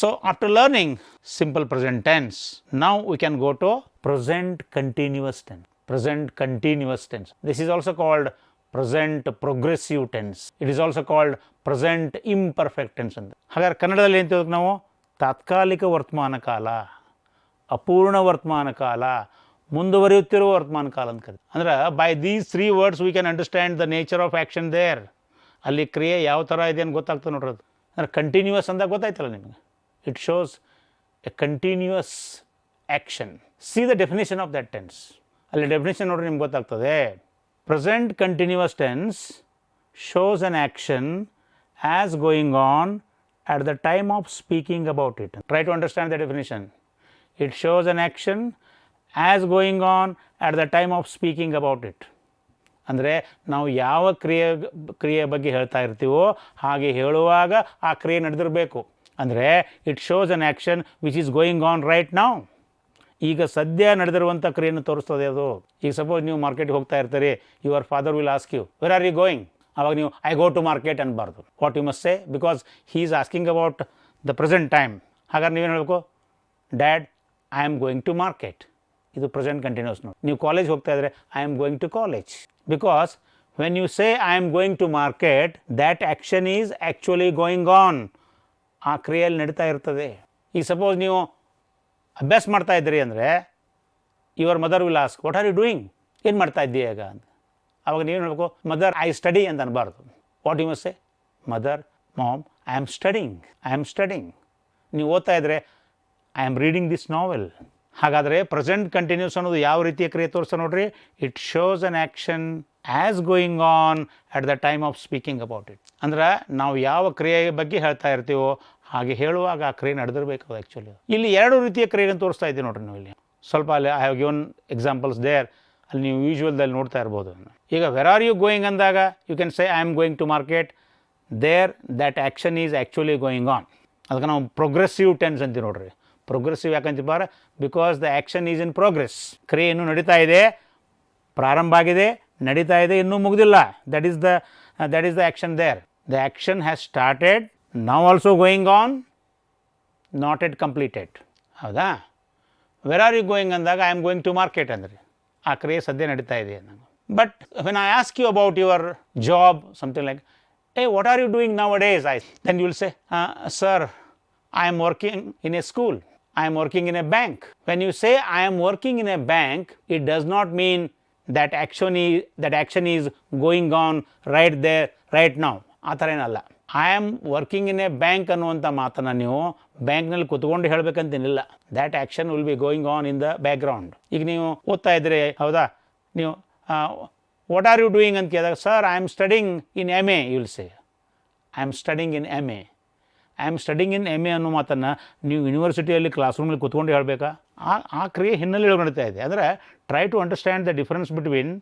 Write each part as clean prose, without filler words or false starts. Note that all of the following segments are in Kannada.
So, after learning simple present tense, now we can go to present continuous tense. Present continuous tense. This is also called present progressive tense. It is also called present imperfect tense ಅಂತ. ಹಾಗಾದ್ರೆ ಕನ್ನಡದಲ್ಲಿ ಏನು ತಿಳ್ಬೇಕು ನಾವು? ತಾತ್ಕಾಲಿಕ ವರ್ತಮಾನ ಕಾಲ, ಅಪೂರ್ಣ ವರ್ತಮಾನ ಕಾಲ, ಮುಂದುವರಿಯುತ್ತಿರುವ ವರ್ತಮಾನ ಕಾಲ ಅಂತ ಕರೀತಾರೆ. ಅಂದ್ರೆ by these 3 words we can understand the nature of action there. ಅಲ್ಲಿ ಕ್ರಿಯೆ ಯಾವ ಥರ ಇದೆ ಅಂತ ಗೊತ್ತಾಗ್ತದೆ ನೋಡ್ರಿ. ಅದು ಅಂದರೆ ಕಂಟಿನ್ಯೂಯಸ್ ಅಂದಾಗ ಗೊತ್ತಾಯ್ತಲ್ಲ ನಿಮಗೆ. It shows A continuous action. C the definition of that tense. ಅಲ್ಲಿ ಡೆಫಿನೇಷನ್ ನೋಡ್ರಿ ನಿಮ್ಗೆ ಗೊತ್ತಾಗ್ತದೆ. Present continuous tense shows an action as going on at the time of speaking about it. Try to understand the definition. It shows an action as going on at the time of speaking about it. ಅಂದರೆ ನಾವು ಯಾವ ಕ್ರಿಯೆ ಬಗ್ಗೆ ಹೇಳ್ತಾ ಇರ್ತೀವೋ ಹಾಗೆ ಹೇಳುವಾಗ ಆ ಕ್ರಿಯೆ ನಡೆದಿರಬೇಕು. ಅಂದರೆ it shows an action which is going on right now. ಈಗ ಸದ್ಯ ನಡೆದಿರುವಂಥ ಕ್ರಿಯೆಯನ್ನು ತೋರಿಸ್ತದೆ ಅದು. ಈಗ ಸಪೋಸ್ ನೀವು ಮಾರ್ಕೆಟ್ಗೆ ಹೋಗ್ತಾ ಇರ್ತೀರಿ, your father will ask you where are you going. ಆವಾಗ ನೀವು ಐ ಗೋ ಟು ಮಾರ್ಕೆಟ್ ಅನ್ಬಾರ್ದು. What you must say, because he is asking about the present time. ಹಾಗಾದ್ರೆ ನೀವೇನು ಹೇಳಬೇಕು? Dad, I am going to market. ಇದು ಪ್ರೆಸೆಂಟ್ ಕಂಟಿನ್ಯೂಸ್ ನೋಡಿ. ನೀವು ಕಾಲೇಜ್ ಹೋಗ್ತಾ ಇದ್ದರೆ I am going to college. Because when you say I am going to market, that action is actually going on. ಆ ಕ್ರಿಯೆಯಲ್ಲಿ ನಡೀತಾ ಇರ್ತದೆ. ಈಗ ಸಪೋಸ್ ನೀವು ಅಭ್ಯಾಸ ಮಾಡ್ತಾ ಇದ್ದೀರಿ ಅಂದರೆ your mother will ask what are you doing. ಏನು ಮಾಡ್ತಾ ಇದ್ದೀಯ ಈಗ ಅಂತ. ಆವಾಗ ನೀವೇನು ಹೇಳಬೇಕು? ಮದರ್ ಐ ಸ್ಟಡಿ ಅಂತ ಅನ್ಬಾರ್ದು. What you must say? Mother, mom, I am studying. I am studying. ನೀವು ಓದ್ತಾ ಇದ್ದರೆ I am reading this novel. ಹಾಗಾದರೆ ಪ್ರೆಸೆಂಟ್ ಕಂಟಿನ್ಯೂಸ್ ಅನ್ನೋದು ಯಾವ ರೀತಿಯ ಕ್ರಿಯೆ ತೋರಿಸ್ತಾ ನೋಡ್ರಿ. It shows an action as going on at the time of speaking about it. ಅಂದ್ರೆ ನಾವು ಯಾವ ಕ್ರಿಯೆ ಬಗ್ಗೆ ಹೇಳ್ತಾ ಇರ್ತೀವೋ ಹಾಗೆ ಹೇಳುವಾಗ ಆ ಕ್ರಿಯೆ ನಡೆದಿರಬೇಕು. ಅದು ಆ್ಯಕ್ಚುಲಿ ಇಲ್ಲಿ 2 ರೀತಿಯ ಕ್ರಿಯೆಗಳನ್ನು ತೋರಿಸ್ತಾ ಇದ್ದೀವಿ ನೋಡ್ರಿ ನೀವು ಇಲ್ಲಿ. ಸ್ವಲ್ಪ ಅಲ್ಲಿ I have given examples there. ಅಲ್ಲಿ ನೀವು ಯೂಶ್ವಲ್ದಲ್ಲಿ ನೋಡ್ತಾ ಇರ್ಬೋದು. ಈಗ ವೆರ್ ಆರ್ ಯು ಗೋಯಿಂಗ್ ಅಂದಾಗ you can say I am going to market. There that action is actually going on. ಅದಕ್ಕೆ ನಾವು ಪ್ರೋಗ್ರೆಸಿವ್ ಟೆನ್ಸ್ ಅಂತೀವಿ ನೋಡ್ರಿ. ಪ್ರೋಗ್ರೆಸಿವ್ ಯಾಕಂತೀವಿ? Because the action is in progress. ಕ್ರಿಯೆ ಇನ್ನೂ ನಡೀತಾ ಇದೆ, ಪ್ರಾರಂಭ ಆಗಿದೆ, ನಡೀತಾ ಇದೆ, ಇನ್ನೂ ಮುಗಿದಿಲ್ಲ. That is the action there. The action has started, now also going on, not yet completed. ಹೌದಾ? ವೆರ್ ಆರ್ ಯು ಗೋಯಿಂಗ್ ಅಂದಾಗ I am going to market ಅಂದರೆ ಆ ಕ್ರಿಯೆ ಸದ್ಯ ನಡೀತಾ ಇದೆ ಅನ್ನೋದು. But when I ask you about your job, something like, ಏ what are you doing nowadays, then you will say sir I am working in a school, I am working in a bank. When you say I am working in a bank, it does not mean that action is going on right there, right now. ಆ ಥರ ಏನಲ್ಲ. I am working in a bank ಅನ್ನುವಂಥ ಮಾತನ್ನು ನೀವು ಬ್ಯಾಂಕ್ನಲ್ಲಿ ಕುತ್ಕೊಂಡು ಹೇಳಬೇಕಂತೇನಿಲ್ಲ. That action will be going on in the background. ಈಗ ನೀವು ಓದ್ತಾ ಇದ್ದರೆ, ಹೌದಾ, ನೀವು ವಾಟ್ ಆರ್ ಯು ಡೂಯಿಂಗ್ ಅಂತ ಕೇಳಿದಾಗ sir I am studying in MA, you will say I am studying in MA. I am studying in MA ಅನ್ನೋ ಮಾತನ್ನು ನೀವು ಯೂನಿವರ್ಸಿಟಿಯಲ್ಲಿ ಕ್ಲಾಸ್ ರೂಮಲ್ಲಿ ಕೂತ್ಕೊಂಡು ಹೇಳಬೇಕಾ? ಆ ಕ್ರಿಯೆ ಹಿನ್ನೆಲೆ ನಡೀತಾ ಇದೆ. ಅಂದರೆ try to understand the difference between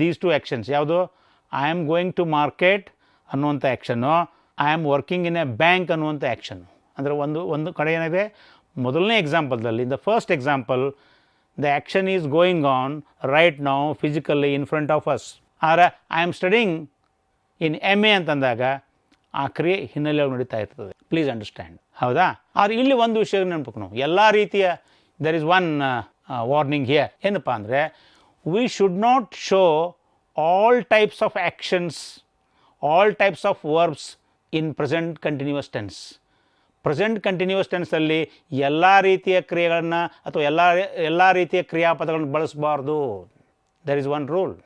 these 2 actions. ಯಾವುದು? I am going to market ಅನ್ನುವಂಥ ಆ್ಯಕ್ಷನ್ನು, I am working in a bank ಅನ್ನುವಂಥ ಆ್ಯಕ್ಷನ್. ಅಂದರೆ ಒಂದು ಕಡೆ ಏನಿದೆ, ಮೊದಲನೇ ಎಕ್ಸಾಂಪಲ್ದಲ್ಲಿ, in the first example the action is going on right now physically in front of us. ಆದರೆ I am studying in MA ಅಂತಂದಾಗ ಆ ಕ್ರಿಯೆ ಹಿನ್ನೆಲೆಯಾಗಿ ನಡೀತಾ ಇರ್ತದೆ. Please understand. ಹೌದಾ? ಆದರೆ ಇಲ್ಲಿ ಒಂದು ವಿಷಯ ನೆನಪು ನಾವು, ಎಲ್ಲ ರೀತಿಯ there is one warning here. ಏನಪ್ಪ ಅಂದರೆ, we should not show all types of actions, all types of verbs in present continuous tense. Present continuous ಟೆನ್ಸಲ್ಲಿ ಎಲ್ಲ ರೀತಿಯ ಕ್ರಿಯೆಗಳನ್ನು ಅಥವಾ ಎಲ್ಲ ರೀತಿಯ ಕ್ರಿಯಾಪದಗಳನ್ನು ಬಳಸಬಾರ್ದು. There is one rule.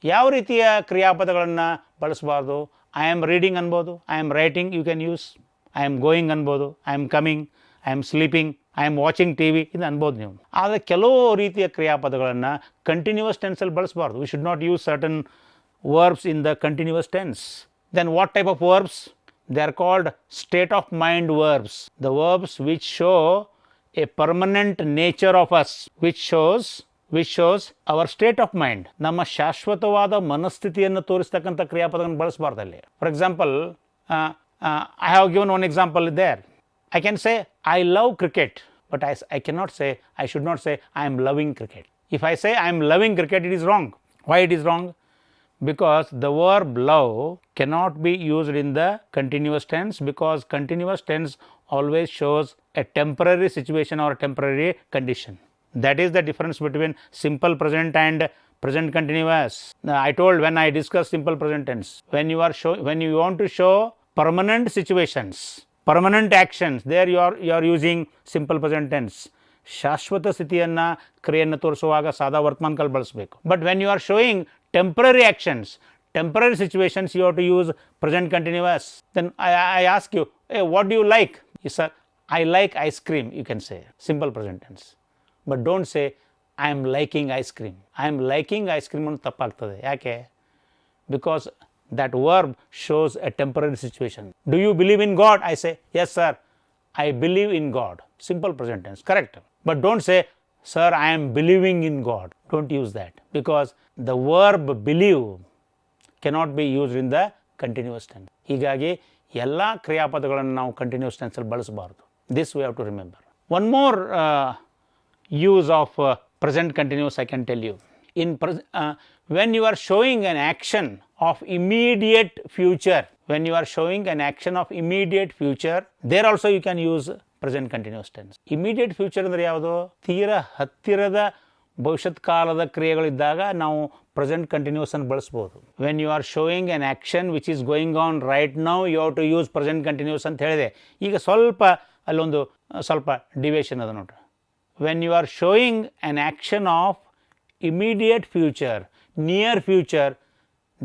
ಯಾವ ರೀತಿಯ ಕ್ರಿಯಾಪದಗಳನ್ನು ಬಳಸಬಾರ್ದು? ಐ ಆಮ್ ರೀಡಿಂಗ್ ಅನ್ಬೋದು, I am writing you can use, I am going ಅನ್ಬೋದು, I am coming, I am sleeping, I am watching TV ಇದು ಅನ್ಬೋದು ನೀವು. ಆದರೆ ಕೆಲವು ರೀತಿಯ ಕ್ರಿಯಾಪದಗಳನ್ನು ಕಂಟಿನ್ಯೂಯಸ್ ಟೆನ್ಸಲ್ಲಿ ಬಳಸಬಾರ್ದು. We should not use certain verbs in the continuous tense. Then what type of verbs? They are called state of mind verbs. The verbs which show a permanent nature of us, which shows our state of mind. ನಮ್ಮ ಶಾಶ್ವತವಾದ ಮನಸ್ಥಿತಿಯನ್ನು ತೋರಿಸ್ತಕ್ಕಂಥ ಕ್ರಿಯಾಪದಗಳನ್ನು ಬಳಸಬಾರ್ದಲ್ಲಿ. For example, I have given one example there. I can say I love cricket, but I cannot say, I should not say I am loving cricket. If I say I am loving cricket, it is wrong. Why it is wrong? Because the verb love cannot be used in the continuous tense, because continuous tense always shows a temporary situation or a temporary condition. That is the difference between simple present and present continuous. I told when I discussed simple present tense, when you want to show permanent situations, permanent actions, there you are using simple present tense. ಶಾಶ್ವತ ಸ್ಥಿತಿಯನ್ನು ಕ್ರಿಯೆಯನ್ನು ತೋರಿಸುವಾಗ ಸಾದಾ ವರ್ತಮಾನ ಕಾಲ ಬಳಸಬೇಕು. But when you are showing temporary actions, temporary situations, you have to use present continuous. Then I ask you, hey, what do you like? Yes, sir, I like ice cream, you can say, simple present tense. But don't say I am liking ice cream. I am liking ice cream ಅಂತ ತಪ್ಪಾಗ್ತದೆ. ಯಾಕೆ? Because that verb shows a temporary situation. Do you believe in God? I say, yes sir, I believe in God. Simple present tense, correct. But don't say, sir, I am believing in God. Don't use that, because the verb believe cannot be used in the continuous tense. ಹೀಗಾಗಿ ಎಲ್ಲ ಕ್ರಿಯಾಪದಗಳನ್ನು ನಾವು ಕಂಟಿನ್ಯೂಸ್ ಟೆನ್ಸಲ್ಲಿ ಬಳಸಬಾರ್ದು. This we have to remember. One more use of present continuous I can tell you. When you are showing an action of immediate future, when you are showing an action of immediate future, there also you can use present continuous tense. Immediate future ಅಂದರೆ ಯಾವುದು? ತೀರಾ ಹತ್ತಿರದ ಭವಿಷ್ಯತ್ ಕಾಲದ ಕ್ರಿಯೆಗಳಿದ್ದಾಗ ನಾವು ಪ್ರೆಸೆಂಟ್ ಕಂಟಿನ್ಯೂಸ್ ಅನ್ನು ಬಳಸ್ಬೋದು. When you are showing an action which is going on right now, you have to use present continuous ಅಂತ ಹೇಳಿದೆ. ಈಗ ಅಲ್ಲೊಂದು ಸ್ವಲ್ಪ ಡಿವಿಯೇಷನ್ ಅದ ನೋಡ್ರಿ. When you are showing an action of immediate future, near future,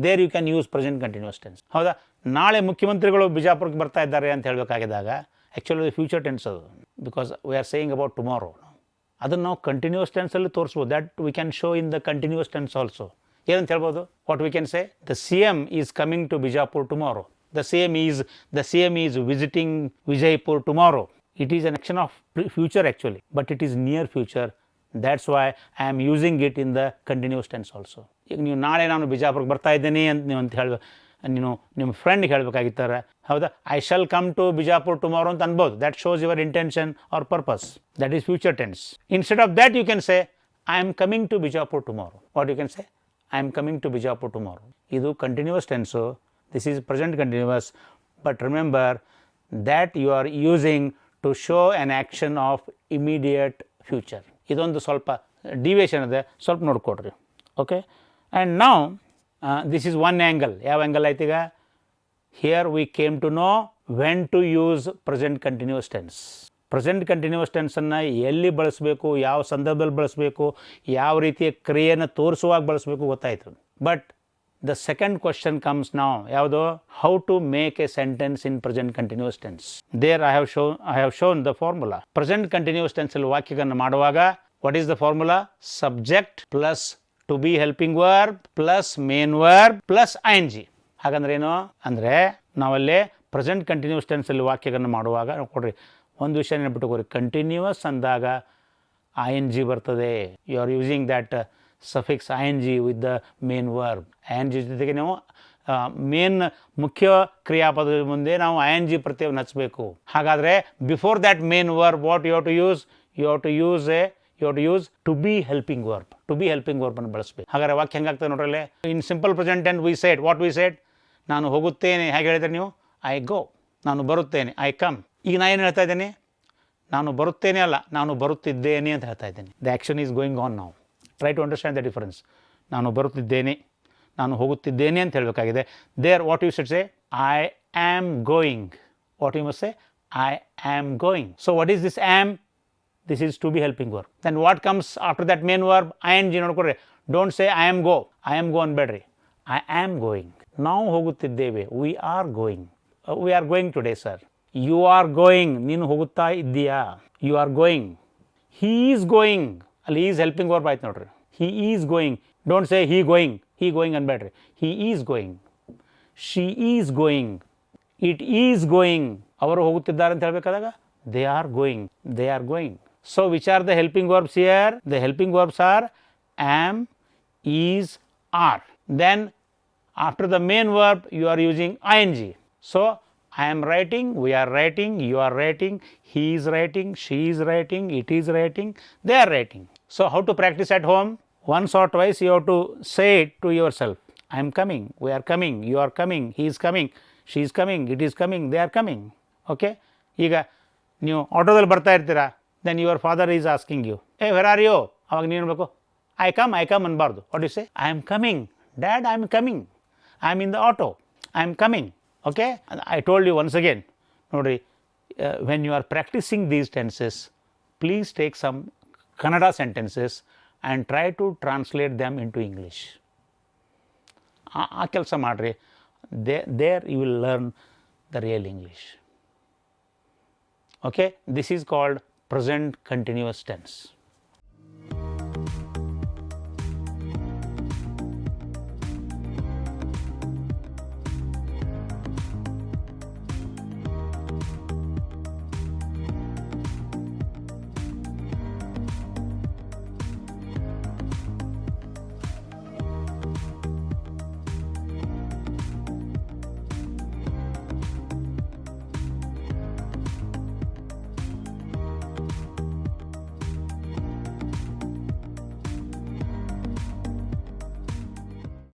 there you can use present continuous tense. ಹೌದಾ? ನಾಳೆ ಮುಖ್ಯಮಂತ್ರಿಗಳು ಬಿಜಾಪುರಕ್ಕೆ ಬರ್ತಾ ಇದ್ದಾರೆ ಅಂತ ಹೇಳಬೇಕಾಗಿದ್ದಾಗ ಆ್ಯಕ್ಚುಲಿ ಫ್ಯೂಚರ್ ಟೆನ್ಸ್ ಅದು, because we are saying about tomorrow. ಅದನ್ನು ನಾವು continuous ಟೆನ್ಸಲ್ಲಿ ತೋರಿಸ್ಬೋದು. That we can show in the continuous tense also. ಏನಂತ ಹೇಳ್ಬೋದು? What we can say, the CM is coming to Bijapur tomorrow. The CM is visiting Vijayapur tomorrow. It is an action of future actually, but it is near future. That's why I am using it in the continuous tense also. ಈಗ ನೀವು ನಾಳೆ ನಾನು ಬಿಜಾಪುರಕ್ಕೆ ಬರ್ತಾ ಇದ್ದೇನೆ ಅಂತ ನೀವು ಅಂತ ನೀನು ನಿಮ್ಮ ಫ್ರೆಂಡ್ಗೆ ಹೇಳಬೇಕಾಗಿತ್ತಾರೆ. ಹೌದಾ? I shall come to Bijapur tomorrow ಅಂತ ಅನ್ಬೋದು. That shows your intention or purpose. That is future tense. Instead of that you can say I am coming to Bijapur tomorrow. What you can say? I am coming to Bijapur tomorrow. ಇದು continuous tense. This is present continuous. But remember that you are using to show an action of immediate future. ಇದೊಂದು ಸ್ವಲ್ಪ ಡಿವಿಯೇಷನ್ ಇದೆ, ಸ್ವಲ್ಪ ನೋಡ್ಕೊಡ್ರಿ. Okay, and now this is one angle. ಯಾವ ಆ್ಯಂಗಲ್ ಆಯ್ತು ಈಗ? Here we came to know when to use present continuous tense. Present continuous ಟೆನ್ಸನ್ನು ಎಲ್ಲಿ ಬಳಸಬೇಕು, ಯಾವ ಸಂದರ್ಭದಲ್ಲಿ ಬಳಸಬೇಕು, ಯಾವ ರೀತಿಯ ಕ್ರಿಯೆಯನ್ನು ತೋರಿಸುವಾಗ ಬಳಸಬೇಕು ಗೊತ್ತಾಯಿತು. But the second question comes ನಾವು. ಯಾವುದು? How to make a sentence in present continuous tense. There I have shown the formula. Present continuous ಟೆನ್ಸಲ್ಲಿ ವಾಕ್ಯಗಳನ್ನು ಮಾಡುವಾಗ what is the formula? Subject plus to be helping verb plus main verb plus ING. ಹಾಗಂದ್ರೆ ಏನು ಅಂದರೆ, ನಾವಲ್ಲೇ ಪ್ರೆಸೆಂಟ್ ಕಂಟಿನ್ಯೂಸ್ ಟೆನ್ಸಲ್ಲಿ ವಾಕ್ಯಗಳನ್ನು ಮಾಡುವಾಗ ಕೊಡ್ರಿ ಒಂದು ವಿಷಯ ನೆನಪಿಟ್ಟುಕೋರಿ. ಕಂಟಿನ್ಯೂಸ್ ಅಂದಾಗ ING ಬರ್ತದೆ. You are using that suffix ING with the main verb. ING ಜೊತೆಗೆ ನಾವು ಮೇನ್ ಮುಖ್ಯ ಕ್ರಿಯಾಪದದ ಮುಂದೆ ನಾವು ING ಪ್ರತ್ಯಯವನ್ನು ಹಚ್ಚಬೇಕು. ಹಾಗಾದರೆ before that main verb what you have to use? You have to use to be helping verb. To be helping verb ಅನ್ನು ಬಳಸಬೇಕು. ಹಾಗಾದ್ರೆ ವಾಕ್ಯ ಹೆಂಗಾಗ್ತದೆ ನೋಡ್ರಲ್ಲೇ. In simple present tense we said, what we said? ನಾನು ಹೋಗುತ್ತೇನೆ. ಹೇಗೆ ಹೇಳಿದ್ರೆ ನೀವು? I go. ನಾನು ಬರುತ್ತೇನೆ, ಐ ಕಮ್. ಈಗ ನಾನು ಏನು ಹೇಳ್ತಾ ಇದ್ದೀನಿ? ನಾನು ಬರುತ್ತೇನೆ ಅಲ್ಲ, ನಾನು ಬರುತ್ತಿದ್ದೇನೆ ಅಂತ ಹೇಳ್ತಾ ಇದ್ದೇನೆ. The action is going on now. Try to understand the difference. ನಾನು ಬರುತ್ತಿದ್ದೇನೆ, ನಾನು ಹೋಗುತ್ತಿದ್ದೇನೆ ಅಂತ ಹೇಳಬೇಕಾಗಿದೆ. There what you should say? I am going. What you must say? I am going. So what is this am? This is to be helping verb. Then what comes after that main verb? ING ನೋಡ್ಕೊಡ್ರಿ. Don't say I am go. I am go ಅನ್ಬೇಡ್ರಿ. I am going. ನಾವು ಹೋಗುತ್ತಿದ್ದೇವೆ. We are going. We are going today, sir. You are going. ನೀನು ಹೋಗುತ್ತಾ ಇದ್ದೀಯಾ? You are going. He is going. ಅಲ್ಲಿ is helping verb ಆಯ್ತು ನೋಡ್ರಿ. He is going. Don't say he going. He going ಅನ್ಬೇಡ್ರಿ. He is going. She is going. It is going. ಅವರು ಹೋಗುತ್ತಿದ್ದಾರೆ ಅಂತ ಹೇಳಬೇಕಾದಾಗ they are going. They are going. So which are the helping verbs here? The helping verbs are am, is, are. Then after the main verb you are using ING. So I am writing, we are writing, you are writing, he is writing, she is writing, it is writing, they are writing. So how to practice at home? Once or twice you have to say it to yourself. I am coming, we are coming, you are coming, he is coming, she is coming, it is coming, they are coming. Okay? ಈಗ ನೀವು ಆಟೋದಲ್ಲಿ ಬರ್ತಾ ಇರ್ತೀರಾ, then your father is asking you, ಏ ವೆರ್ ಆರ್ ಯು, ಅವಾಗ ನೀವು ಹೇಳಬೇಕು ಐ ಕಮ್ ಅನ್ಬಾರ್ದು. What you say, I am coming dad, I am coming, I am in the auto, I am coming. Okay, I told you once again, ನೋಡಿರಿ, when you are practising these tenses, please take some Kannada sentences and try to translate them into English. ಆ ಕೆಲಸ ಮಾಡಿರಿ, there you will learn the real English. Okay, this is called present continuous tense.